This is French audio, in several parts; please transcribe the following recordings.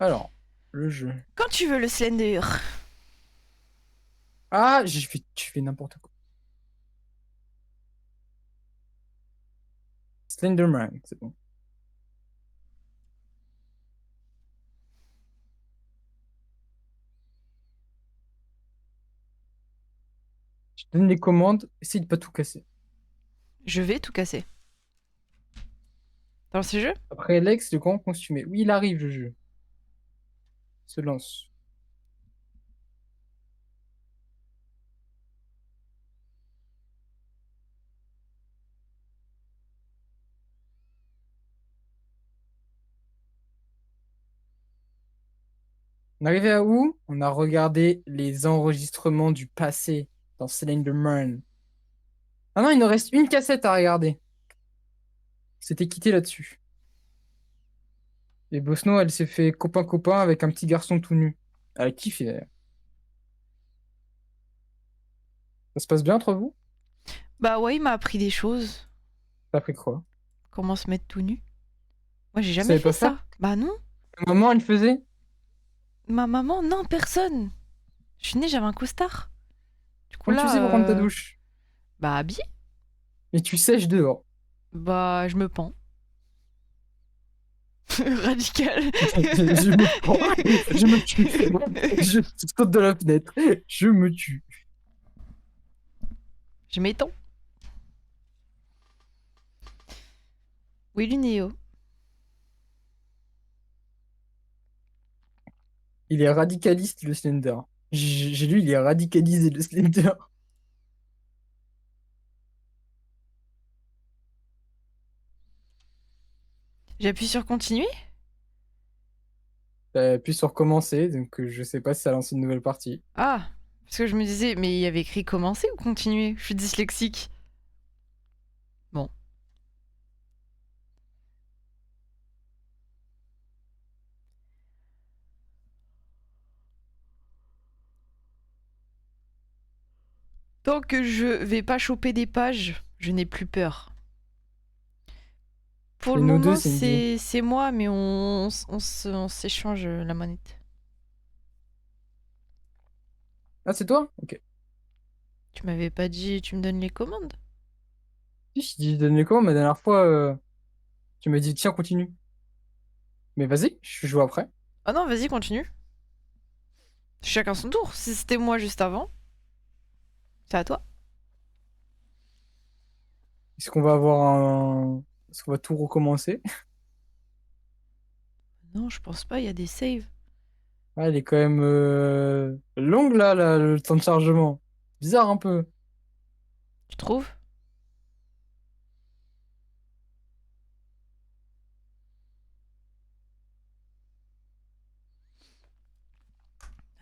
Alors, le jeu. Quand tu veux le Slender. Ah, tu fais n'importe quoi. Slenderman, c'est bon. Je te donne les commandes, essaye de pas tout casser. Je vais tout casser. Dans ce jeu? Après Lex, le grand consumé. Oui, il arrive, le jeu. Se lance. On est arrivé à où? On a regardé les enregistrements du passé dans Slenderman. Ah non, il nous reste une cassette à regarder. C'était quitté là-dessus. Et Bosno, elle s'est fait copain-copain avec un petit garçon tout nu. Elle a kiffé d'ailleurs. Ça se passe bien entre vous? Bah ouais, il m'a appris des choses. T'as appris quoi? Comment se mettre tout nu. Moi, j'ai Tu jamais savais fait pas faire? ça. Bah non. Ta maman, elle faisait? Ma maman, non, personne. Je suis née, j'avais un costard. Du coup Comment tu là, faisais pour prendre ta douche? bah habillée. Et tu sèches dehors. Bah je me pends. Radical. Je me prends, je me tue. Je saute de la fenêtre. Je me tue. Je m'étends. Oui, Lunéo. Il est radicaliste, le Slender. J'ai lu, il est radicalisé, le Slender. J'appuie sur continuer. Puis sur recommencer, donc je sais pas si ça lance une nouvelle partie. Ah, parce que je me disais, mais il y avait écrit commencer ou continuer. Je suis dyslexique. Bon. Tant que je vais pas choper des pages, je n'ai plus peur. Pour Et le nous deux, moment, Cindy. c'est moi, mais on s'échange la manette. Ah, c'est toi? Ok. Tu m'avais pas dit, tu me donnes les commandes. Si, je dis, donne les commandes, mais la dernière fois, tu m'as dit, tiens, continue. Mais vas-y, je joue après. Ah non, vas-y, continue. Chacun son tour. Si c'était moi juste avant, c'est à toi. Est-ce qu'on va avoir un... Est-ce qu'on va tout recommencer? Non, je pense pas, il y a des saves. Ah, elle est quand même longue, là, le temps de chargement. Bizarre un peu. Tu trouves?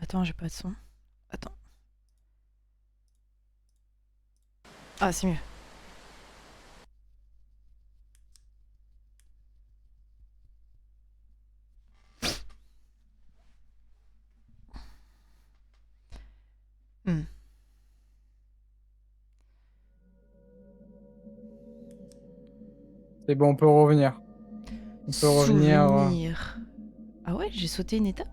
Attends, j'ai pas de son. Attends. Ah, c'est mieux. Hmm. C'est bon, on peut revenir. On peut revenir. Souvenir. Ah ouais, j'ai sauté une étape.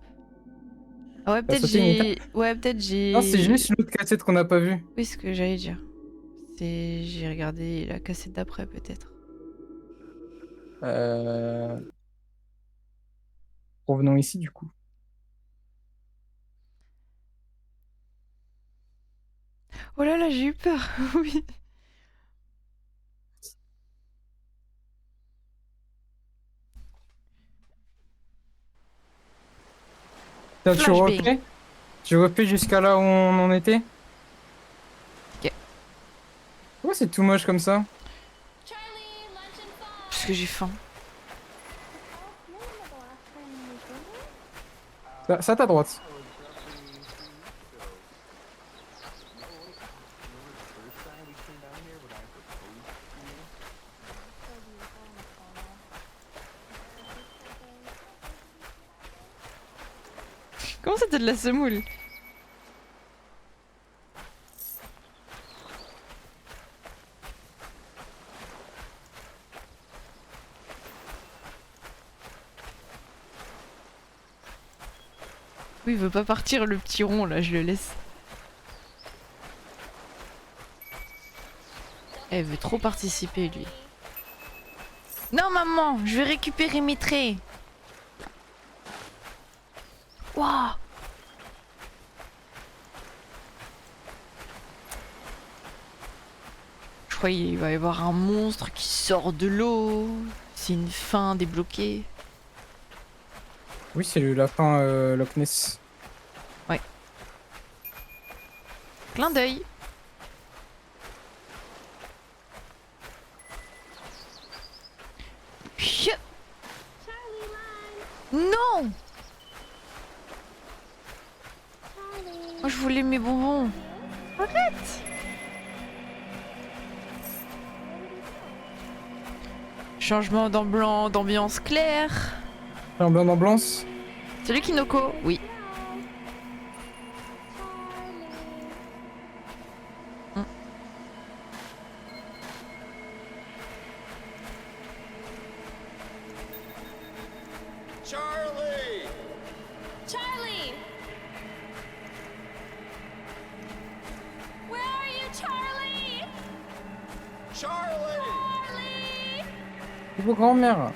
Ah ouais, T'as peut-être sauté une étape? j'ai. Ouais, peut-être Non, c'est j'ai. juste une autre cassette qu'on n'a pas vue. Oui, ce que j'allais dire. C'est. J'ai regardé la cassette d'après, peut-être. Euh, Revenons ici, du coup. Oh là là, j'ai eu peur. Oui. Tiens, tu Flashbang. refais? Tu refais jusqu'à là où on en était? Ok. Pourquoi c'est tout moche comme ça? Parce que j'ai faim. Ça, à ta droite. Comment ça, t'as de la semoule? Oui, il veut pas partir le petit rond là, je le laisse. Elle veut trop participer lui. Non maman, je vais récupérer mes traits. Waouh. Je crois qu'il va y avoir un monstre qui sort de l'eau. C'est une fin débloquée. Oui, c'est la fin Loch Ness. Ouais. Clin d'œil. Chut. Non. Moi je voulais mes bonbons. Arrête. Changement d'ambiance claire. En blanc d'ambiance. Salut Kinoko. Oui. Charlie! Charlie! Where are you, Charlie? Charlie! Charlie! Vos grand-mère.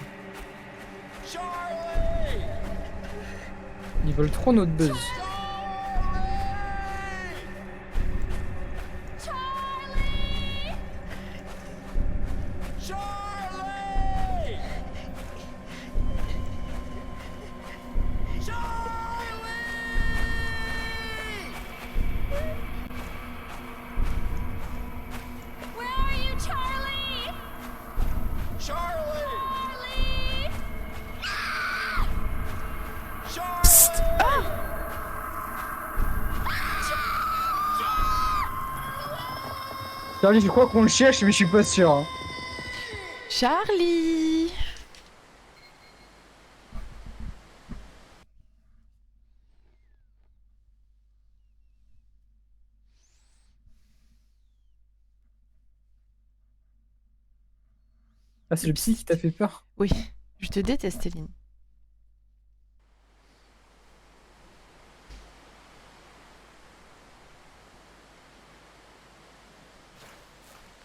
Charlie! Ils veulent trop notre buzz. Charlie! Charlie! Where are you, Charlie? Charlie! Charlie! Charlie! Charlie, je crois qu'on le cherche, mais je suis pas sûr. Hein. Charlie. Ah, c'est le psy qui t'a fait peur. Oui, je te déteste, Eline.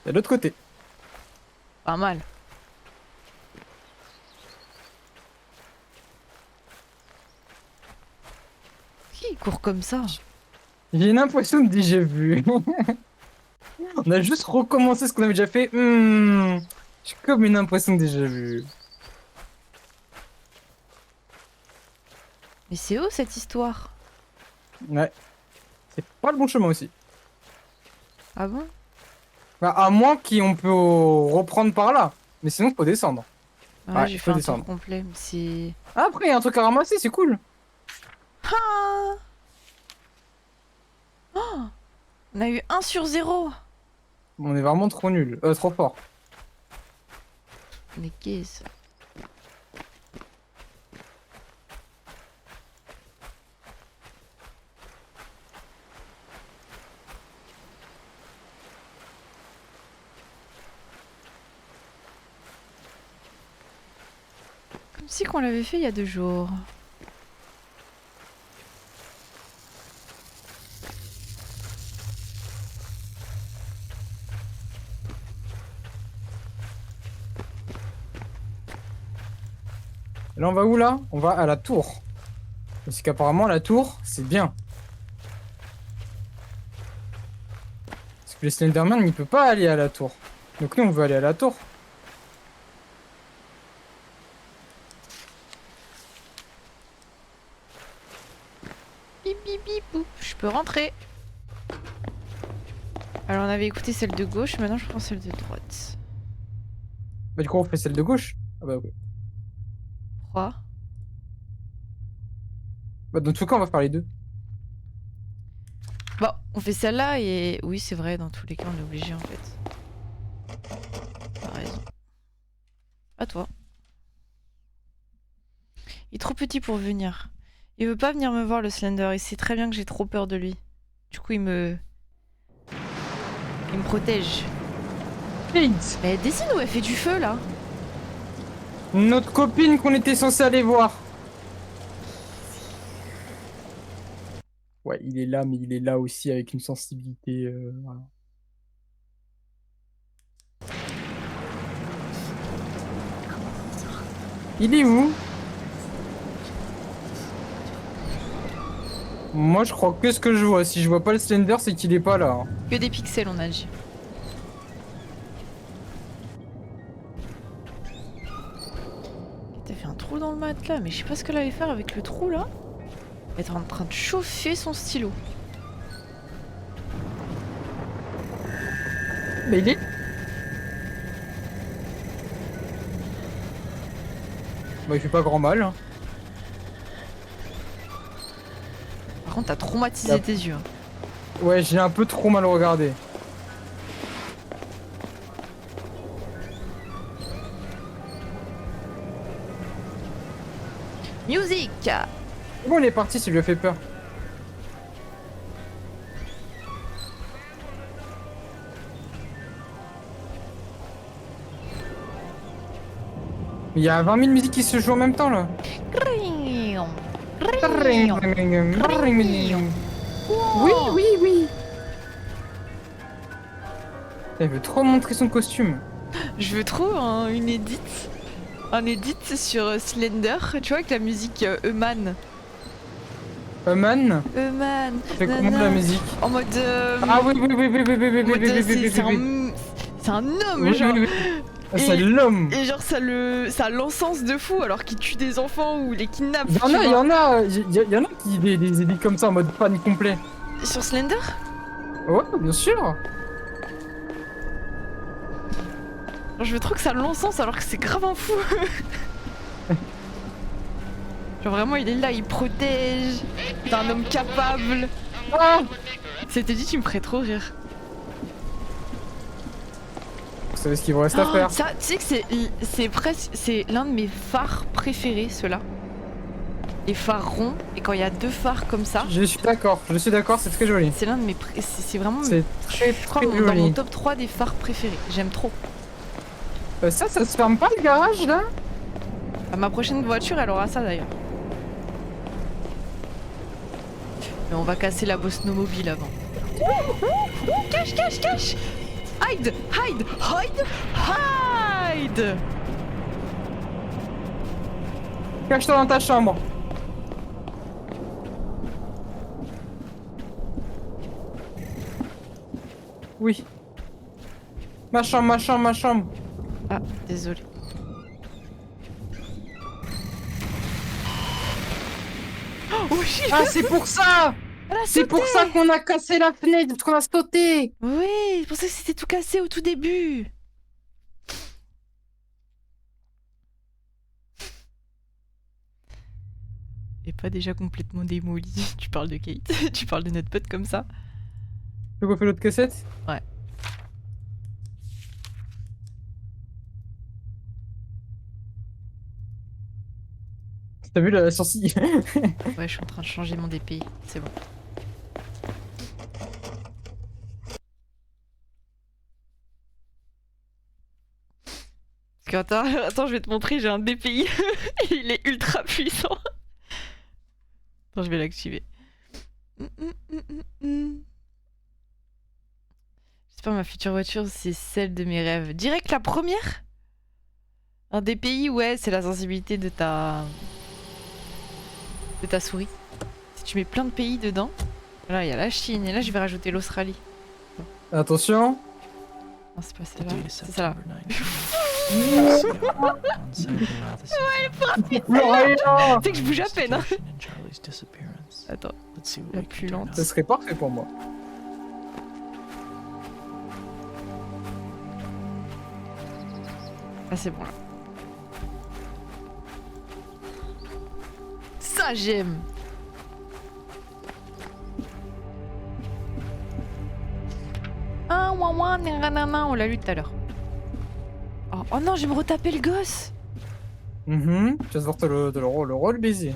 C'est de l'autre côté. Pas mal. Qui il court comme ça? J'ai une impression de déjà vu. On a juste recommencé ce qu'on avait déjà fait. J'ai comme une impression de déjà vu. Mais c'est où cette histoire? Ouais. C'est pas le bon chemin aussi. Ah bon? Bah, à moins qu'on peut reprendre par là. Mais sinon, faut descendre. Ouais, Ouais, j'ai faut fait un tour descendre. complet, mais c'est... Ah, après, il y a un truc à ramasser, c'est cool. Ah oh, on a eu 1 sur 0. On est vraiment trop nul. Trop fort. Mais qu'est-ce? Comme si qu'on l'avait fait il y a 2 jours. Là, on va où, là? On va à la tour. Parce qu'apparemment, la tour, c'est bien. Parce que le Slenderman, il peut pas aller à la tour. Donc nous, on veut aller à la tour. Bip bip bip boop. Je peux rentrer. Alors on avait écouté celle de gauche, maintenant je prends celle de droite. Bah, du coup, on fait celle de gauche. Ah bah, oui. Pourquoi? Bah, dans tout cas, on va faire les deux. Bon, on fait celle-là et... Oui, c'est vrai, dans tous les cas, on est obligé en fait. T'as raison. À toi. Il est trop petit pour venir. Il veut pas venir me voir, le Slender. Il sait très bien que j'ai trop peur de lui. Du coup, il me protège. Kate, Mais dessine où elle fait du feu, là. notre copine qu'on était censé aller voir. Ouais, il est là, mais il est là aussi avec une sensibilité. Voilà. Il est où? Moi, je crois que ce que je vois. Si je vois pas le Slender, c'est qu'il est pas là, hein. Que des pixels, on a dit. T'as fait un trou dans le matelas, mais je sais pas ce qu'elle allait faire avec le trou là. Elle est en train de chauffer son stylo. Mais il est. Bah, il fait pas grand mal, hein. Par contre, t'as traumatisé Yep. tes yeux. Ouais, j'ai un peu trop mal regardé. Music. Bon, il est parti, ça lui a fait peur. Il y a 20 000 musiques qui se jouent en même temps, là. Oui, oui, oui. Elle veut trop montrer son costume. Je veux trop une edit. Un edit sur Slender, tu vois, avec la musique Euman. Man, Euman. c'est comment la musique? En mode. Ah oui, oui, oui, oui, oui, oui, oui, en mode, oui, oui, oui, c'est oui, oui. c'est un homme, Oui, genre. oui, oui. Ah, c'est Et- l'homme. Et genre, ça a l'encens de fou alors qu'il tue des enfants ou les kidnappe. Il y en tu a, il y vois. en a, il y en a qui les éditent comme ça en mode pan complet. Sur Slender? Ouais, bien sûr. Genre, je veux trop que ça a l'encens alors que c'est grave un fou. Genre, vraiment, il est là, il protège. T'es un homme capable. Ah, C'était dit, tu me ferais trop rire. vous savez ce qu'il vous reste à Oh, faire. ça, tu sais que c'est presque, c'est l'un de mes phares préférés, ceux-là. Les phares ronds, et quand il y a deux phares comme ça, Je suis d'accord, c'est très joli. c'est l'un de mes, c'est vraiment, C'est très, je crois, très dans mon joli. top 3 des phares préférés. J'aime trop. Ça se ferme pas le garage là? Ah, ma prochaine voiture, elle aura ça d'ailleurs. Mais on va casser la bosse mobile avant. Cache, cache, cache! Hide! Hide! Hide! Hide! Cache-toi dans ta chambre. Oui. Ma chambre, ma chambre, ma chambre. Ah, désolé. Oh shit! Ah, c'est pour ça! Elle a C'est sauté! pour ça qu'on a cassé la fenêtre, parce qu'on a sauté! Oui, c'est pour ça que c'était tout cassé au tout début. Et pas déjà complètement démoli. Tu parles de Kate, tu parles de notre pote comme ça. Tu veux qu'on fait l'autre cassette? Ouais. T'as vu la sourcille? Ouais, je suis en train de changer mon DPI, c'est bon. Parce que attends, je vais te montrer, j'ai un DPI. Il est ultra puissant. Attends, je vais l'activer. J'espère ma future voiture, c'est celle de mes rêves. Direct la première? Un DPI, ouais, c'est la sensibilité de ta souris. Si tu mets plein de pays dedans, là il y a la Chine et là je vais rajouter l'Australie. Attention. Non, c'est pas celle-là, c'est celle-là. Florian! Tu sais que je bouge à peine, hein. Attends, la plus lente. Ça serait parfait pour moi. Ah, c'est bon là. Ça, j'aime. Ah, ouin ouin, nanana, on l'a lu tout à l'heure. Oh, oh non, je vais me retaper le gosse. Tu vas devoir le rôle baiser.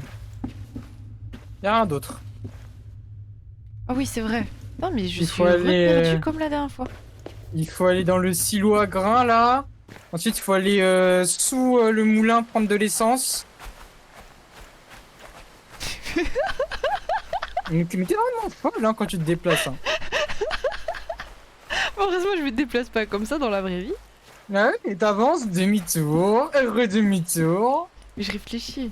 Y'a rien d'autre. Ah oui, c'est vrai. Non, mais je Il suis faut aller, reperdu comme la dernière fois. Il faut aller dans le silo à grains là. Ensuite, il faut aller sous le moulin prendre de l'essence. Mais t'es vraiment folle hein, quand tu te déplaces. Hein. Heureusement, je me déplace pas comme ça dans la vraie vie. Ouais, et t'avances, demi-tour, heureux demi-tour. Mais je réfléchis.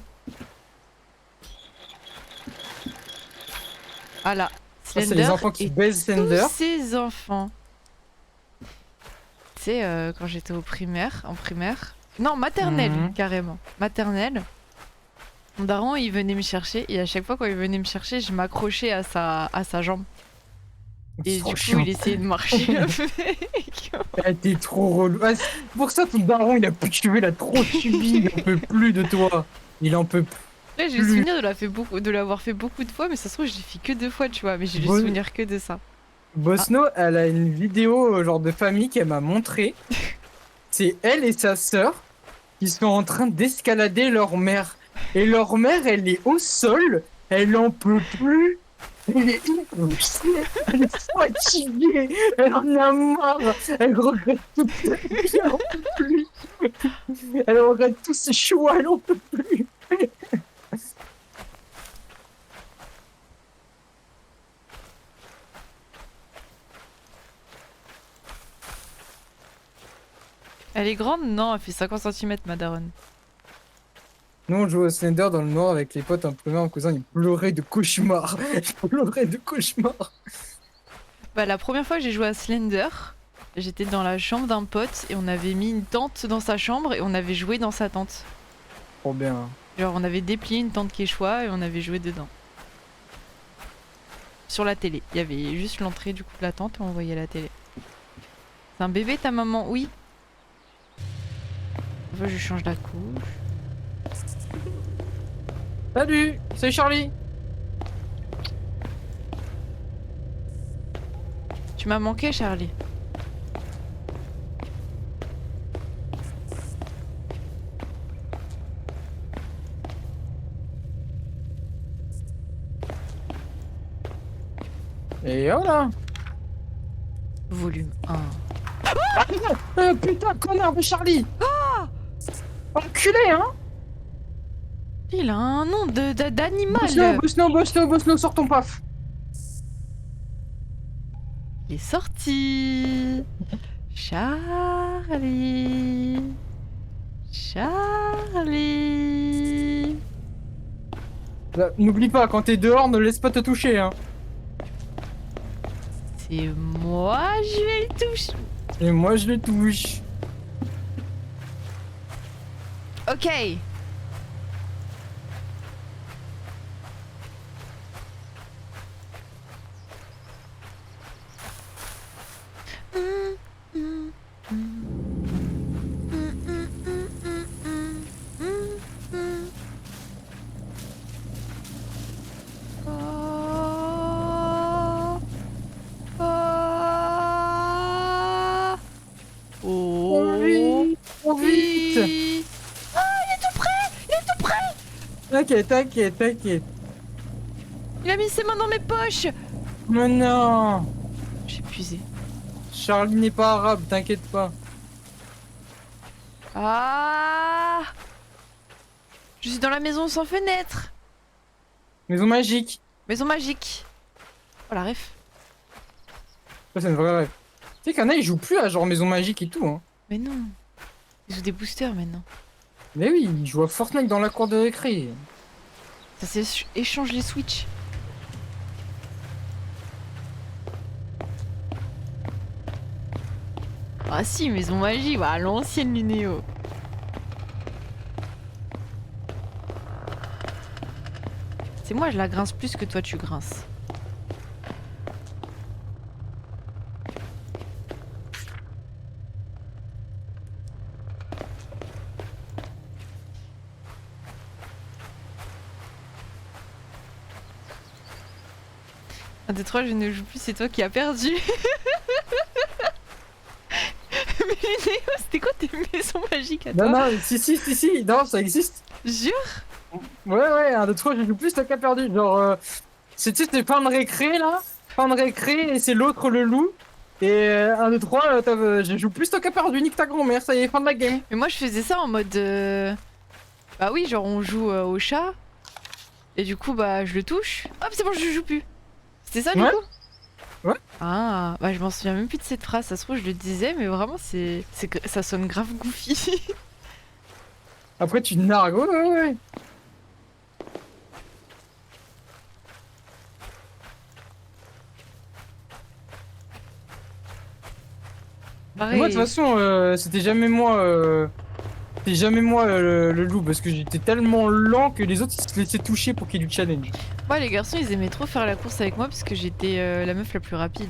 Ah là, Ça, c'est Slender les enfants qui et baisent Slender. tous ses enfants. Tu sais, quand j'étais en primaire... Non, maternelle, Mhm. carrément. Maternelle. Mon daron, il venait me chercher, et à chaque fois quand il venait me chercher, je m'accrochais à sa jambe. Et Trop du coup, chiant. il essayait de marcher avec. T'es trop relou. Ah, c'est pour ça, ton daron, il a plus de cheveux, il a trop subi. Il en peut plus de toi. Il en peut plus. Après, j'ai le souvenir de l'avoir fait beaucoup de fois, mais ça se trouve, je l'ai fait que 2 fois, tu vois. Mais j'ai le Bon. souvenir que de ça. Bosno, elle a une vidéo genre de famille qu'elle m'a montré. C'est elle et sa sœur qui sont en train d'escalader leur mère. Et leur mère, elle est au sol. Elle en peut plus. Elle est épuisée. Elle est fatiguée. Elle en a marre. Elle regrette toute sa vie. Elle en peut plus. Elle regrette tous ses choix. Elle en peut plus. Elle est grande? Non, elle fait 50 cm, ma daronne. Nous, on jouait au Slender dans le noir avec les potes un peu mon cousin, il pleurait de cauchemar. Il pleurait de cauchemar. Bah, la première fois que j'ai joué à Slender, j'étais dans la chambre d'un pote et on avait mis une tente dans sa chambre et on avait joué dans sa tente. Trop bien. Genre, on avait déplié une tente quechua et on avait joué dedans. Sur la télé. Il y avait juste l'entrée du coup de la tente et on voyait la télé. C'est un bébé ta maman? Oui. Enfin, je change la couche. Salut, c'est Charlie. Tu m'as manqué, Charlie. Et voilà. Volume 1. Putain, connard de Charlie. Enculé, hein. Il a un nom Bosno, d'animal. Bosno, sors ton paf. Il est sorti. Charlie. Charlie. Là, n'oublie pas, quand t'es dehors, ne laisse pas te toucher, hein. C'est moi, je vais le toucher. Et moi, je le touche. Ok. Trop vite. T'inquiète, t'inquiète, t'inquiète. Il a mis ses mains dans mes poches. Mais non. J'ai épuisé. Charlie n'est pas arabe, t'inquiète pas. Ah. Je suis dans la maison sans fenêtre. Maison magique. Maison magique. Oh la ref. Ça, c'est une vraie rêve. Tu sais qu'Anna, il joue plus à genre maison magique et tout, hein. Mais non. Ils ont des boosters maintenant. Mais oui, il joue à Fortnite dans la cour de récré. Ça s'échange les Switch. Ah si, maison magie, bah, l'ancienne Lunéo. C'est moi, je la grince plus que toi tu grinces. Un des trois, je ne joue plus, c'est toi qui as perdu. Mais Lunéo, c'était quoi tes maisons magiques à toi? Non, non, si, non, ça existe. Jure? Ouais, un de trois, je joue plus, t'as qu'à perdu. Genre, c'était fin de récré là. Fin de récré, et c'est l'autre le loup. Et un de trois, je joue plus, t'as qu'à perdu, nique ta grand-mère, ça y est, fin de la game. Mais moi je faisais ça en mode... Bah oui, genre on joue au chat. Et du coup, bah, je le touche. Hop, c'est bon, je joue plus. C'était ça, du Ouais. coup? Ouais. Ah, bah, je m'en souviens même plus de cette phrase. Ça se trouve, je le disais, mais vraiment, ça sonne grave goofy. Après, tu nargues. Ouais, ouais, ouais. Mais moi, de toute Pareil. façon, c'était jamais moi. C'était jamais moi le loup parce que j'étais tellement lent que les autres ils se laissaient toucher pour qu'il y ait du challenge. Moi, les garçons, ils aimaient trop faire la course avec moi parce que j'étais la meuf la plus rapide.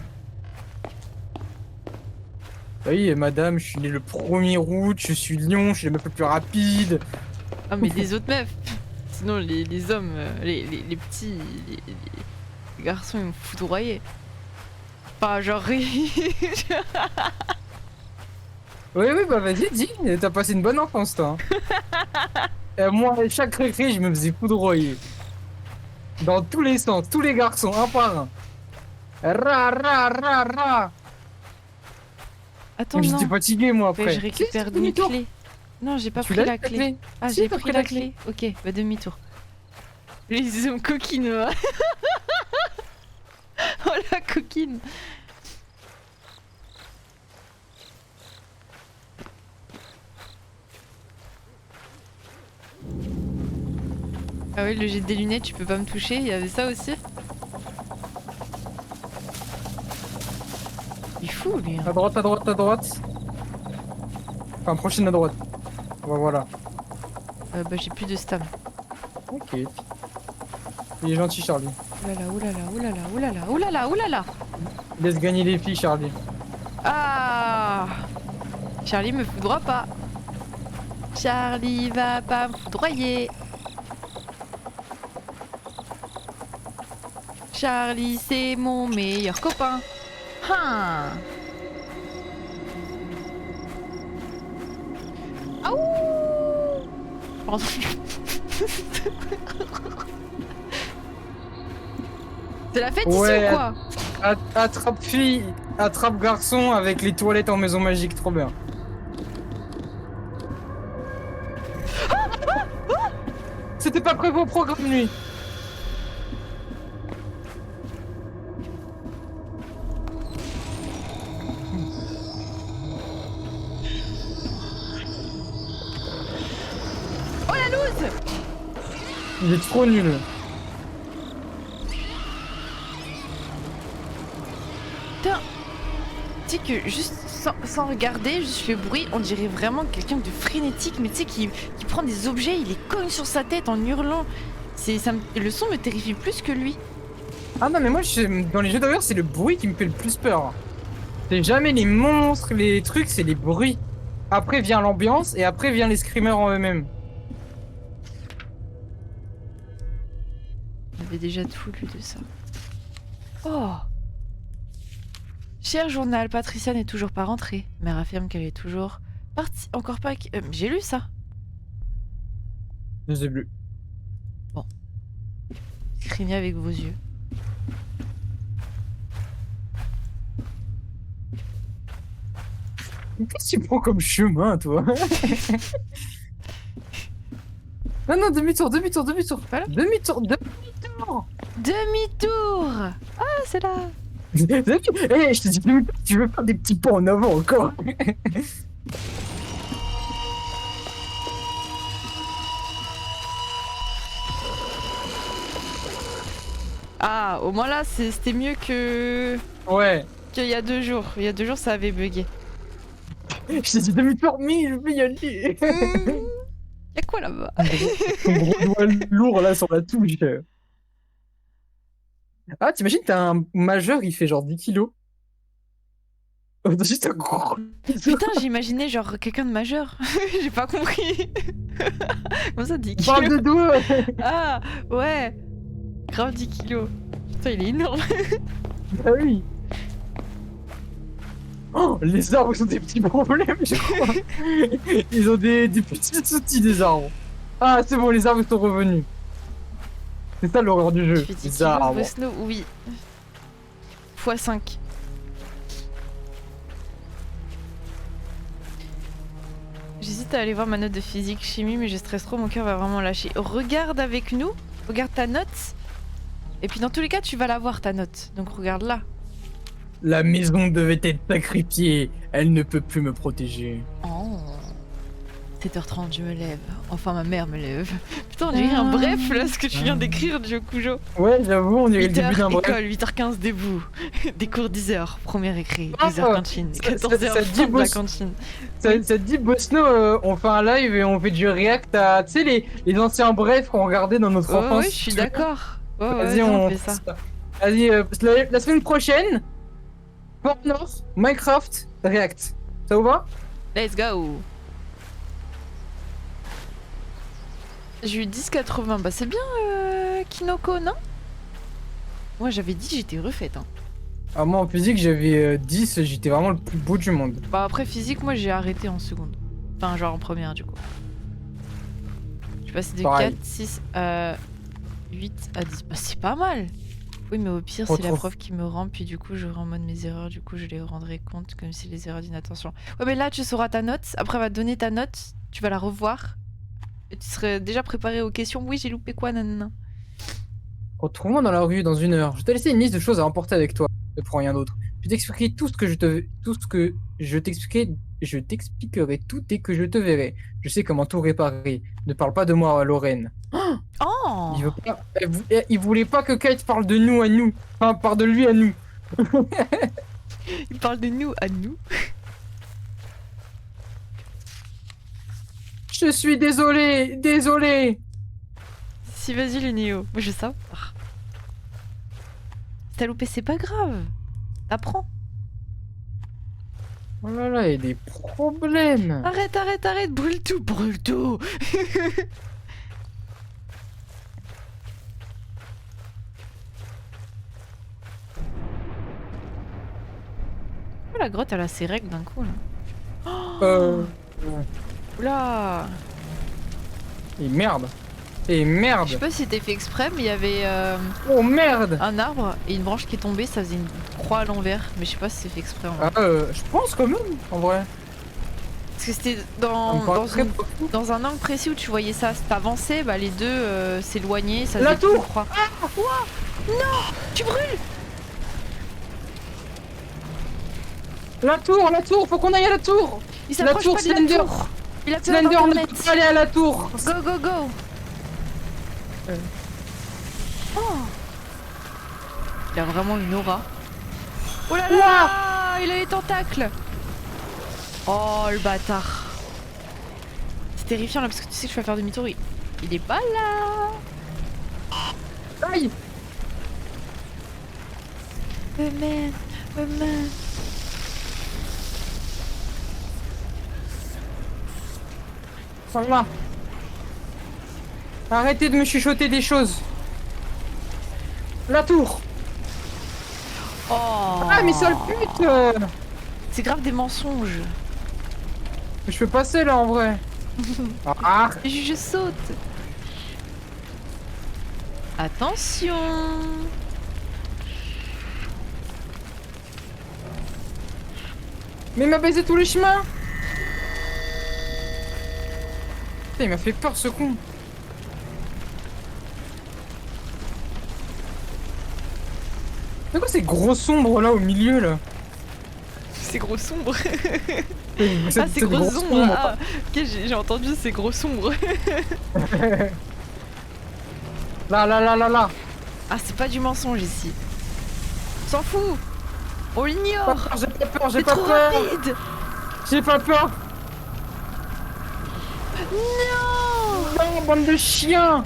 Oui, madame, je suis né le 1er août, je suis lion, je suis la meuf la plus rapide. Ah, mais des autres meufs. Sinon, les hommes, les petits, les garçons, ils me foudroyaient. Enfin, genre. Oui, oui, bah vas-y, dis, t'as passé une bonne enfance, toi. Moi, à chaque récré, je me faisais foudroyer. Dans tous les sens, tous les garçons, un par un. Ra, ra, ra, ra. Attends, J'étais non. fatigué, moi, Bah, après. je récupère Si, mes demi-tour. clés. Non, j'ai pas Tu pris l'as, la ta clé. clé? Ah, Si, j'ai t'as pris la clé. Ok, bah demi-tour. Les hommes coquines, va. Oh la coquine. Ah oui, le jet des lunettes, tu peux pas me toucher, il y avait ça aussi. Il est fou lui. Hein. À droite, à droite, à droite. Enfin, prochaine à droite. Voilà. Bah j'ai plus de stam. Ok. Il est gentil, Charlie. Oulala, oulala, oulala, oulala, oulala, oulala. Laisse gagner les filles, Charlie. Ah, Charlie me foudroie pas. Charlie va pas me foudroyer. Charlie, c'est mon meilleur copain. Hein. Aouh. Pardon. C'est la fête ici Ouais, ou quoi? Attrape fille, attrape garçon avec les toilettes en maison magique, trop bien. C'était pas prévu au programme, lui. Oh la loose. Il est trop nul. Putain. Tu sais que juste sans regarder, juste je fais bruit, on dirait vraiment quelqu'un de frénétique, mais tu sais qui prend des objets, il les cogne sur sa tête en hurlant. Le son me terrifie plus que lui. Ah non, mais moi, dans les jeux d'horreur, c'est le bruit qui me fait le plus peur. C'est jamais les monstres, les trucs, c'est les bruits. Après vient l'ambiance et après vient les screamers en eux-mêmes. On avait déjà tout lu de ça. Oh. Cher journal, Patricia n'est toujours pas rentrée. Mère affirme qu'elle est toujours partie. Encore pas. J'ai lu ça. Je sais plus. Craignez avec vos yeux. Qu'est-ce que tu prends comme chemin, toi? Non, non, demi-tour, demi-tour, demi-tour. Voilà. Demi-tour, demi-tour. Demi-tour. Ah, c'est là. Eh, je te dis demi-tour, tu veux faire des petits pas en avant encore. Ah, au moins là, c'était mieux que Ouais. qu'il y a 2 jours. Il y a 2 jours, ça avait bugué. Je te dis demi-tour, mais je vais y aller. Y'a quoi là-bas? Ton gros doigt lourd là sur la touche. Ah, t'imagines, t'as un majeur, il fait genre 10 kilos. T'as juste un gros. Putain, j'imaginais genre quelqu'un de majeur. J'ai pas compris. Comment ça, 10 Parle kilos? de doigts. Ah, ouais. Grave 10 kilos. Putain, il est énorme. Ah oui. Oh, les arbres, ils ont des petits problèmes, je crois. Ils ont des petits soucis, des arbres. Ah, c'est bon, les arbres sont revenus. C'est ça l'horreur du jeu. Tu fais 10 Les kilos, arbres. Bosno? Oui. x5. J'hésite à aller voir ma note de physique chimie, mais je stresse trop, mon cœur va vraiment lâcher. Regarde avec nous. Regarde ta note. Et puis dans tous les cas, tu vas la voir ta note. Donc regarde là. La maison devait être sacrifiée. Elle ne peut plus me protéger. Oh. 7h30, je me lève. Enfin, ma mère me lève. Putain, on dirait un bref là, ce que tu viens d'écrire, Kujo. Ouais, j'avoue, on dirait le 8h, début d'un bref. école, 8h15, debout. Des cours 10h, premier écrit. Ah, 12h, cantine. ça 14h, dit fin de la boss. cantine. Ça te dit, Bosno, on fait un live et on fait du react à, tu sais, les anciens brefs qu'on regardait dans notre Ouais, enfance. ouais, je suis Tu vois. d'accord. Ouais, Vas-y, ouais, on fait ça. Vas-y, la semaine prochaine, Fortnite, Minecraft, React. Ça vous va? Let's go. J'ai eu 10,80. Bah, c'est bien, Kinoko, non? Moi, j'avais dit j'étais refaite. Hein. Ah, moi en physique, j'avais 10, j'étais vraiment le plus beau du monde. Bah, après, physique, moi, j'ai arrêté en seconde. Enfin, genre en première, du coup. Je suis passée de Pareil. 4, 6 à 8 à 10. Bah, c'est pas mal. Oui, mais au pire, Trop c'est la trop. prof qui me rend, puis du coup, je rends mode mes erreurs, du coup, je les rendrai compte comme si les erreurs d'inattention. Ouais, mais là, tu sauras ta note. Après, elle va te donner ta note, tu vas la revoir. Et tu serais déjà préparé aux questions. Oui, j'ai loupé quoi, nanana. Retrouve-moi dans la rue dans 1 heure. Je t'ai laissé une liste de choses à emporter avec toi. Ne prends rien d'autre. Je t'expliquerai tout ce que je t'expliquerai tout dès que je te verrai. Je sais comment tout réparer. Ne parle pas de moi à Lorraine. Oh! Il voulait pas que Kate parle de nous à nous. Enfin, parle de lui à nous. Il parle de nous à nous. Je suis désolé, désolé. Si, vas-y, le Néo. Moi, je sais. Si t'as loupé, c'est pas grave. T'apprends. Oh là là, il y a des problèmes. Arrête, arrête, arrête. Brûle tout, brûle tout. Oh, la grotte, elle a ses règles d'un coup, là. Euh... Oula! Et merde. Et Je merde. sais pas si c'était fait exprès, mais il y avait Oh merde. un arbre et une branche qui est tombée, ça faisait une croix à l'envers. Mais je sais pas si c'est fait exprès en vrai. Je pense quand même, en vrai. Parce que c'était Ça me paraît très peu. dans un angle précis où tu voyais ça. Si t'avançais, bah les deux s'éloignaient, ça La faisait une tour croix. Non! Tu brûles! La tour, faut qu'on aille à la tour. Il s'approche tour pas de la Slender. tour! Il a peur Slender, on ne d'internet! peut pas aller à la tour. Go, go, go! Oh! Il a vraiment une aura. Oh là là! Il a les tentacles! Oh le bâtard! C'est terrifiant là parce que tu sais que je vais faire demi-tour. Il est pas là! Aïe. Oh man! Oh man! Voilà. Arrêtez de me chuchoter des choses. La tour. Oh! Ah mais sale pute. C'est grave des mensonges. Je peux passer là en vrai. Ah. Je saute. Attention. Mais il m'a baisé tous les chemins. Putain, il m'a fait peur ce con. C'est quoi ces gros sombres là au milieu là? C'est gros sombre. C'est Ah, c'est des gros gros sombre. sombres. Ah, ok, j'ai entendu c'est gros sombre. Là. Ah, c'est pas du mensonge ici. On s'en fout. On l'ignore. J'ai pas peur, j'ai C'est pas trop peur. rapide. J'ai pas peur. Non. Non, bande de chiens.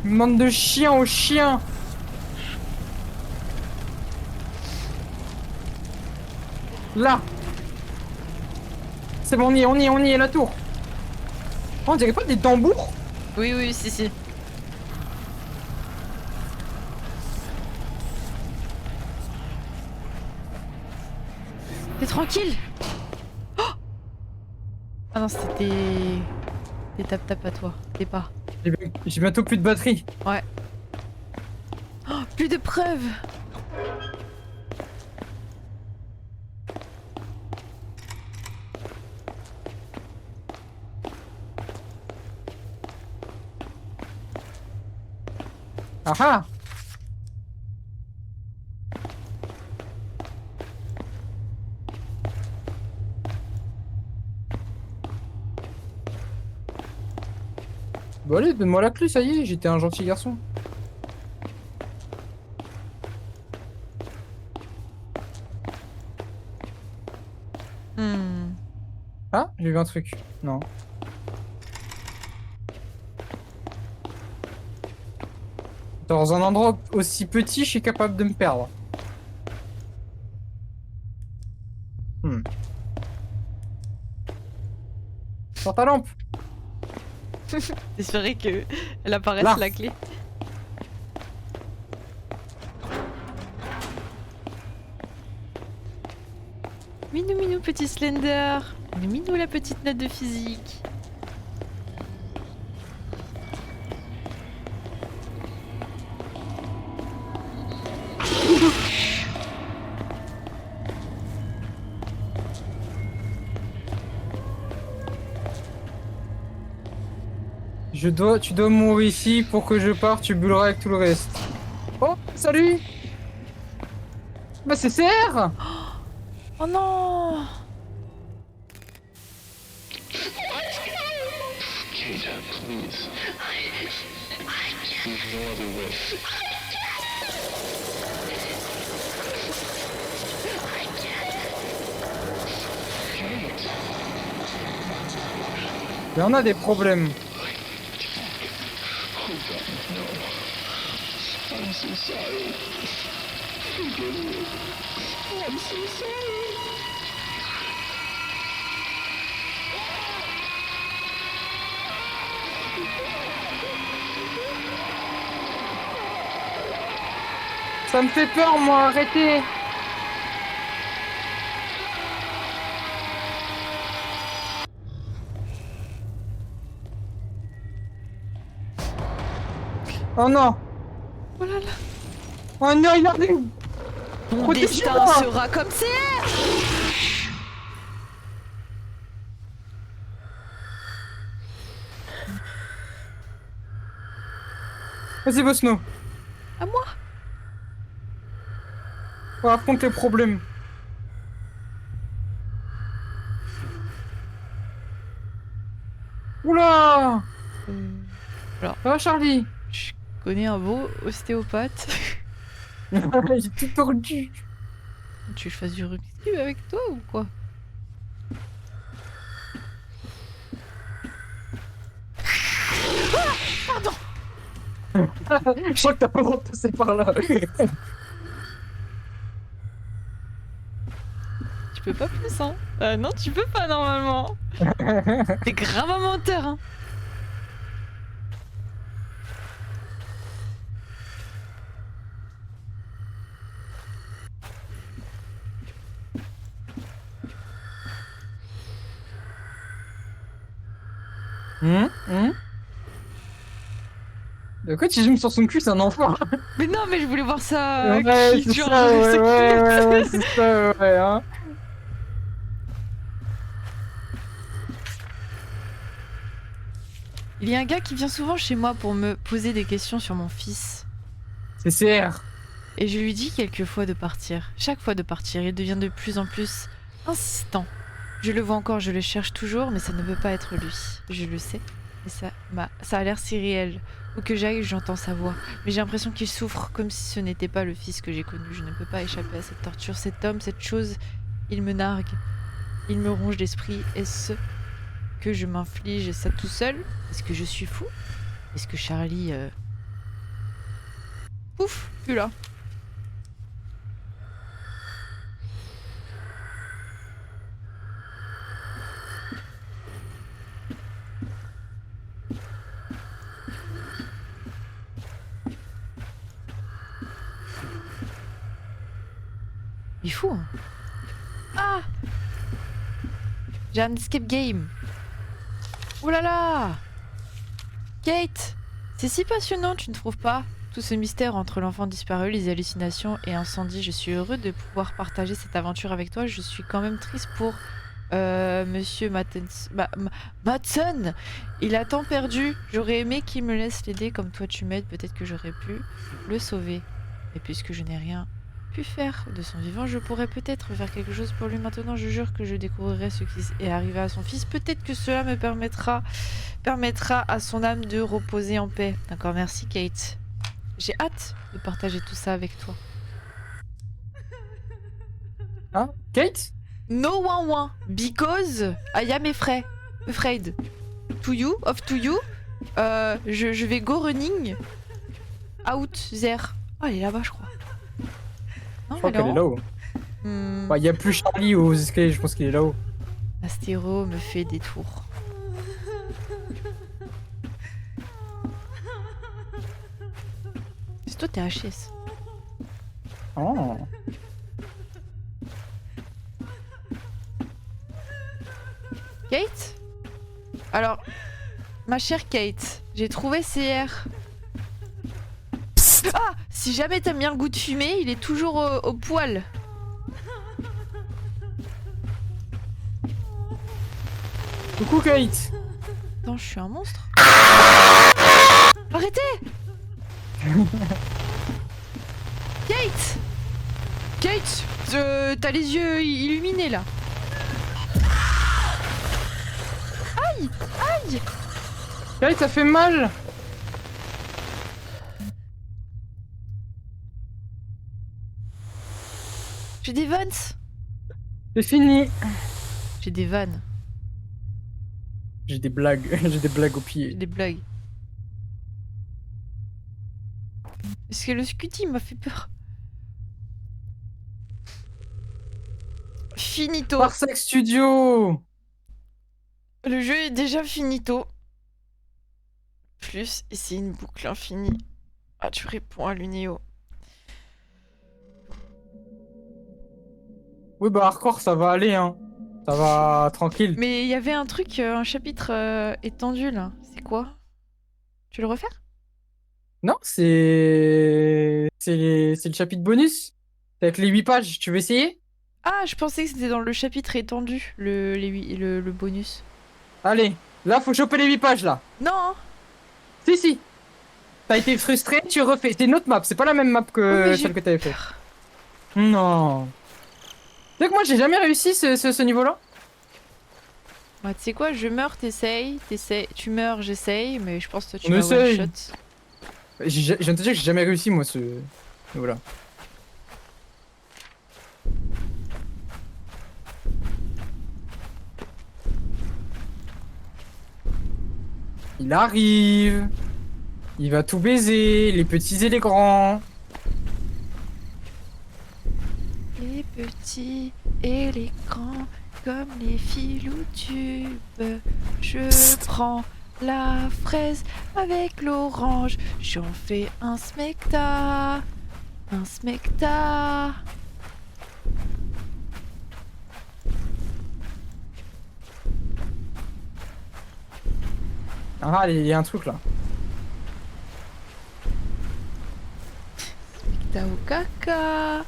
Bande de chiens aux chiens. Là. C'est bon, on y est, la tour. Oh, on dirait pas des tambours? Oui, oui, si. T'es tranquille. Oh ah non, c'était des tap-tap à toi. T'es pas. J'ai bientôt plus de batterie. Ouais. Oh, plus de preuves. Ah ah! Bon allez, donne-moi la clé, ça y est, j'étais un gentil garçon. Hmm. Ah, j'ai vu un truc. Non. Dans un endroit aussi petit, je suis capable de me perdre. Hmm. Sors ta lampe. J'espérais que elle apparaisse Là. la clé. Minou minou petit Slender. Minou minou la petite note de physique. Tu dois mourir ici pour que je parte, tu bulleras avec tout le reste. Oh, salut! Bah c'est CR! Oh non! Kate, please. There's no other way. Kate. Il y en a des problèmes. Oh God, no. I'm so sorry. Forgive me. I'm so sorry. Ça me fait peur, moi, arrêtez! Oh non! Oh là là! Oh non, il arrive! Ton Protégez-moi. destin sera comme c'est! Vas-y, Bosno, À moi! on affronte les problèmes. Oula! Ça va, Charlie? Je connais un beau ostéopathe. J'ai tout tordu. Tu veux que je fasse du Rubik's Cube avec toi ou quoi? Je crois que t'as pas le droit de passer par là. Tu peux pas plus, hein? Non, tu peux pas normalement. T'es grave un menteur, hein? De quoi tu zoomes sur son cul, c'est un enfant. Mais non, mais je voulais voir ça. Ouais, qui c'est dure ça, ouais, 5 ouais, minutes. ouais, c'est ça, ouais, hein. Il y a un gars qui vient souvent chez moi pour me poser des questions sur mon fils. C'est CR. Et je lui dis quelquefois de partir. Chaque fois de partir, il devient de plus en plus insistant. Je le vois encore, je le cherche toujours, mais ça ne peut pas être lui. Je le sais. Et ça a l'air si réel. Où que j'aille, j'entends sa voix. Mais j'ai l'impression qu'il souffre, comme si ce n'était pas le fils que j'ai connu. Je ne peux pas échapper à cette torture. Cet homme, cette chose, il me nargue. Il me ronge l'esprit. Est-ce que je m'inflige ça tout seul? Est-ce que je suis fou? Est-ce que Charlie... Ouf, plus là. Il est fou, hein. Ah! J'ai un escape game. Oh là là! Kate! C'est si passionnant, tu ne trouves pas? Tout ce mystère entre l'enfant disparu, les hallucinations et incendie. Je suis heureux de pouvoir partager cette aventure avec toi. Je suis quand même triste pour Monsieur Matson, il a tant perdu. J'aurais aimé qu'il me laisse l'aider comme toi tu m'aides. Peut-être que j'aurais pu le sauver. Et puisque je n'ai rien pu faire de son vivant, je pourrais peut-être faire quelque chose pour lui maintenant. Je jure que je découvrirai ce qui est arrivé à son fils. Peut-être que cela me permettra à son âme de reposer en paix. D'accord, merci Kate. J'ai hâte de partager tout ça avec toi. Hein? Kate? No one one, because I am afraid. To you, je vais go running out there. Oh, elle est là-bas, je crois. Non, Je crois elle qu'elle est en haut. là-haut. Bah, y a plus Charlie aux escaliers, je pense qu'il est là-haut. Astéro me fait des tours. C'est toi, t'es HS. Oh. Kate? Alors, ma chère Kate, j'ai trouvé CR. Ah! Si jamais t'aimes bien le goût de fumée, il est toujours au poil. Coucou Kate. Attends, je suis un monstre? Arrêtez! Kate! Kate! T'as les yeux illuminés là. Aïe! Aïe! Kate, ça fait mal. J'ai des vannes! C'est fini. J'ai des vannes. J'ai des blagues. J'ai des blagues au J'ai pied. des blagues. Parce que le Scutty m'a fait peur. Finito. Parsec Studio. Le jeu est déjà finito. Plus, et c'est une boucle infinie. Ah, tu réponds à l'Unéo. Oui, bah, hardcore, ça va aller, hein. Ça va tranquille. Mais il y avait un truc, un chapitre étendu là. C'est quoi? Tu veux le refaire? Non, c'est le chapitre bonus. C'est avec les 8 pages. Tu veux essayer? Ah, je pensais que c'était dans le chapitre étendu, le bonus. Allez, là, faut choper les 8 pages, là. Non, hein. Si, si. T'as été frustré, tu refais. C'est une autre map, c'est pas la même map Oh, que mais j'ai celle que t'avais fait. peur. Non. Tu sais que moi, j'ai jamais réussi ce niveau-là. Bah, tu sais quoi, je meurs, t'essayes, tu meurs, j'essaye, mais je pense que toi tu On vas one essaye. shot. Je viens de te dire que j'ai jamais réussi, moi, ce niveau-là. Il arrive. Il va tout baiser, les petits et les grands. Les petits et les grands, comme les fils ou tubes. Je prends la fraise avec l'orange, j'en fais un smecta. Un smecta. Ah, il y a un truc là. Smecta au caca.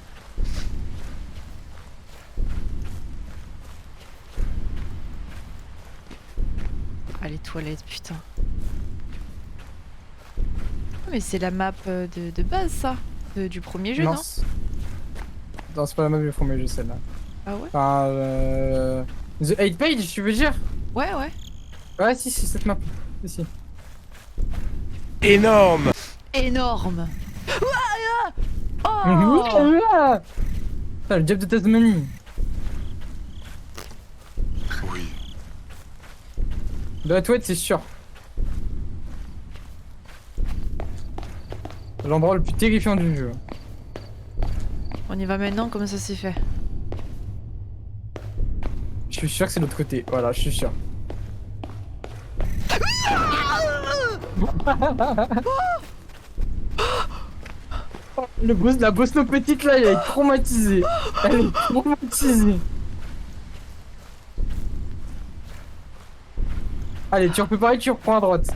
Ah, les toilettes, putain. Ah, mais c'est la map de base, ça. Du premier jeu, non? Non, c'est pas la map du premier jeu, celle-là. Ah ouais? Enfin, The 8 Page, tu veux dire? Ouais, ouais. Ouais, si, cette map. Si. Énorme! Énorme. Ouah, ah. Oh Oh. Putain, le diable de Tasmanie. Oui. De la toilette, c'est sûr. L'endroit le plus terrifiant du jeu. On y va maintenant, comment ça s'est fait? Je suis sûr que c'est de l'autre côté. Voilà, je suis sûr. La Bosno petite là, elle est traumatisée. Elle est traumatisée. Allez, tu repeux pareil, tu reprends à droite.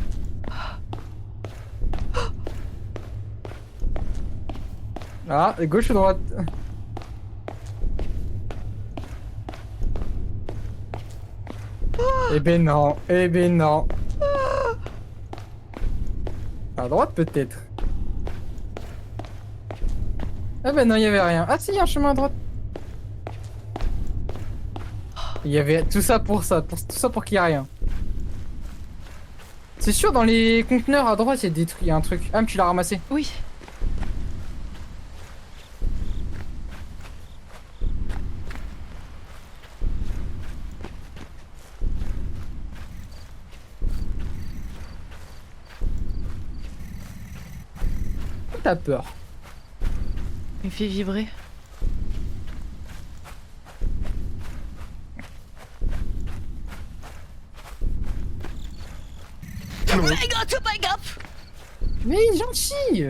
Ah, gauche ou droite? Eh ben non, eh ben non. À droite peut-être. Ah ben non, il y avait rien. Ah si, il y a un chemin à droite. Il y avait tout ça pour ça, tout ça pour qu'il y ait rien. C'est sûr, dans les conteneurs à droite, il y a des trucs, il y a un truc. Ah, mais tu l'as ramassé. Oui. T'as peur. Il me fait vibrer. Mais il est gentil.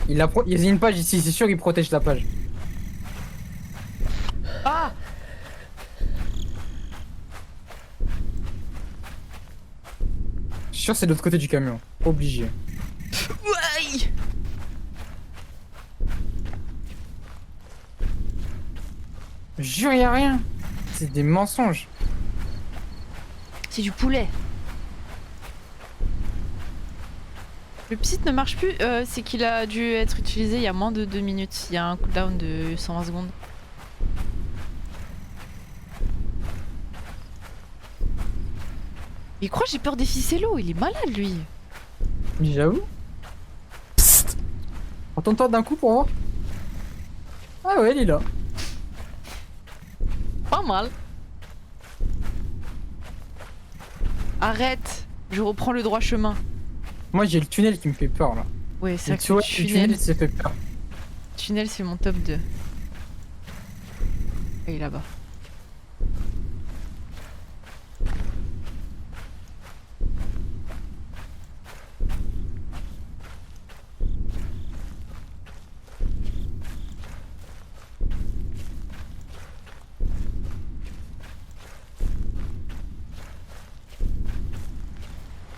Il y a une page ici, c'est sûr qu'il protège la page. Ah! Je suis sûr que c'est de l'autre côté du camion. Obligé. Ouais! Jure, y a rien. C'est des mensonges. C'est du poulet. Le psy ne marche plus, c'est qu'il a dû être utilisé il y a moins de 2 minutes. Il y a un cooldown de 120 secondes. Il croit que j'ai peur des ficellos, il est malade lui. Mais j'avoue. Psst. Entends-toi d'un coup pour voir. Ah ouais, il est là. Pas mal. Arrête, je reprends le droit chemin. Moi, j'ai le tunnel qui me fait peur là. Ouais, c'est Et vrai tu que vois, le le tunnel, ça fait peur. tunnel c'est mon top 2. Et là-bas.